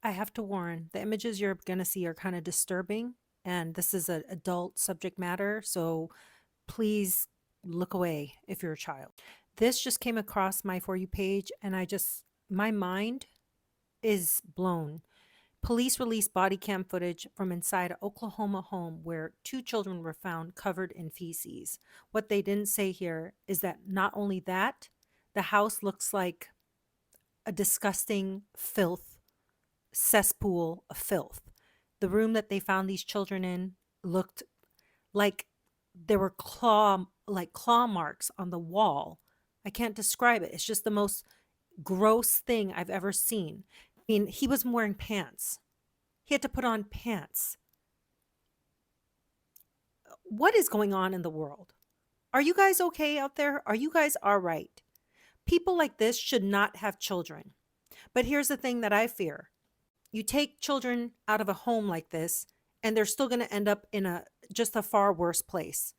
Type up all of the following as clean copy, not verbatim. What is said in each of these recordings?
I have to warn, the images you're going to see are kind of disturbing, and this is an adult subject matter, so please look away if you're a child. This just came across my For You page, and my mind is blown. Police released body cam footage from inside an Oklahoma home where two children were found covered in feces. What they didn't say here is that not only that, the house looks like a disgusting filth cesspool of filth. The room that they found these children in looked like there were claw marks on the wall. I can't describe it. It's just the most gross thing I've ever seen. I mean, he was wearing pants. He had to put on pants. What is going on in the world? Are you guys okay out there? Are you guys all right? People like this should not have children. But here's the thing that I fear. You take children out of a home like this, and they're still going to end up in just a far worse place,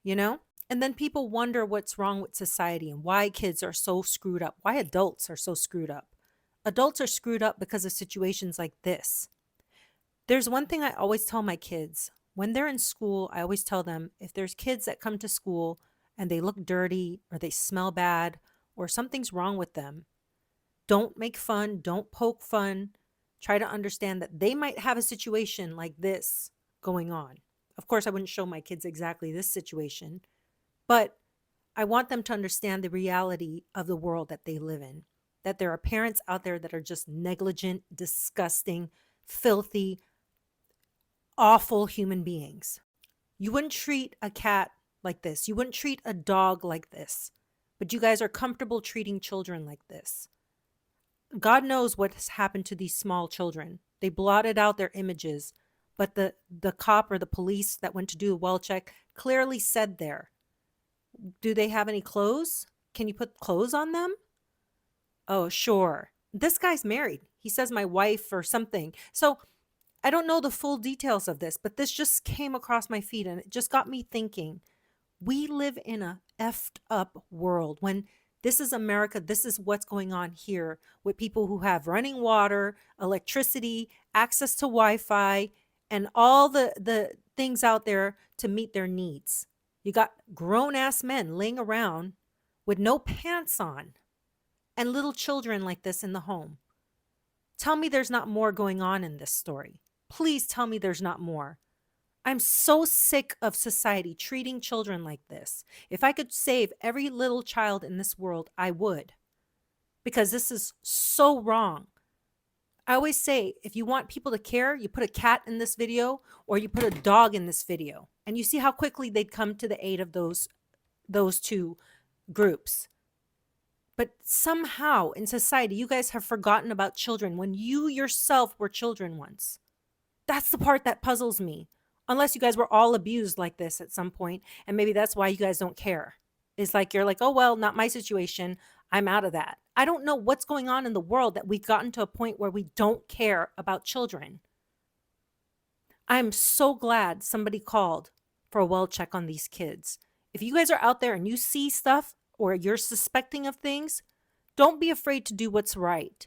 you know? And then people wonder what's wrong with society and why kids are so screwed up, why adults are so screwed up. Adults are screwed up because of situations like this. There's one thing I always tell my kids. When they're in school, I always tell them if there's kids that come to school and they look dirty or they smell bad or something's wrong with them, don't make fun, don't poke fun. Try to understand that they might have a situation like this going on. Of course, I wouldn't show my kids exactly this situation, but I want them to understand the reality of the world that they live in, that there are parents out there that are just negligent, disgusting, filthy, awful human beings. You wouldn't treat a cat like this. You wouldn't treat a dog like this, but you guys are comfortable treating children like this. God knows what has happened to these small children. They blotted out their images, but the cop or the police that went to do a well check clearly said there. Do they have any clothes? Can you put clothes on them? Oh, sure. This guy's married. He says my wife or something. So I don't know the full details of this, but this just came across my feed and it just got me thinking. We live in a effed up world. When this is America, this is what's going on here with people who have running water, electricity, access to Wi-Fi, and all the things out there to meet their needs. You got grown-ass men laying around with no pants on and little children like this in the home. Tell me there's not more going on in this story. Please tell me there's not more. I'm so sick of society treating children like this. If I could save every little child in this world, I would. Because this is so wrong. I always say, if you want people to care, you put a cat in this video or you put a dog in this video. And you see how quickly they'd come to the aid of those two groups. But somehow in society, you guys have forgotten about children when you yourself were children once. That's the part that puzzles me. Unless you guys were all abused like this at some point, and maybe that's why you guys don't care. It's like you're like, oh, well, not my situation. I'm out of that. I don't know what's going on in the world that we've gotten to a point where we don't care about children. I'm so glad somebody called for a well check on these kids. If you guys are out there and you see stuff or you're suspecting of things, don't be afraid to do what's right.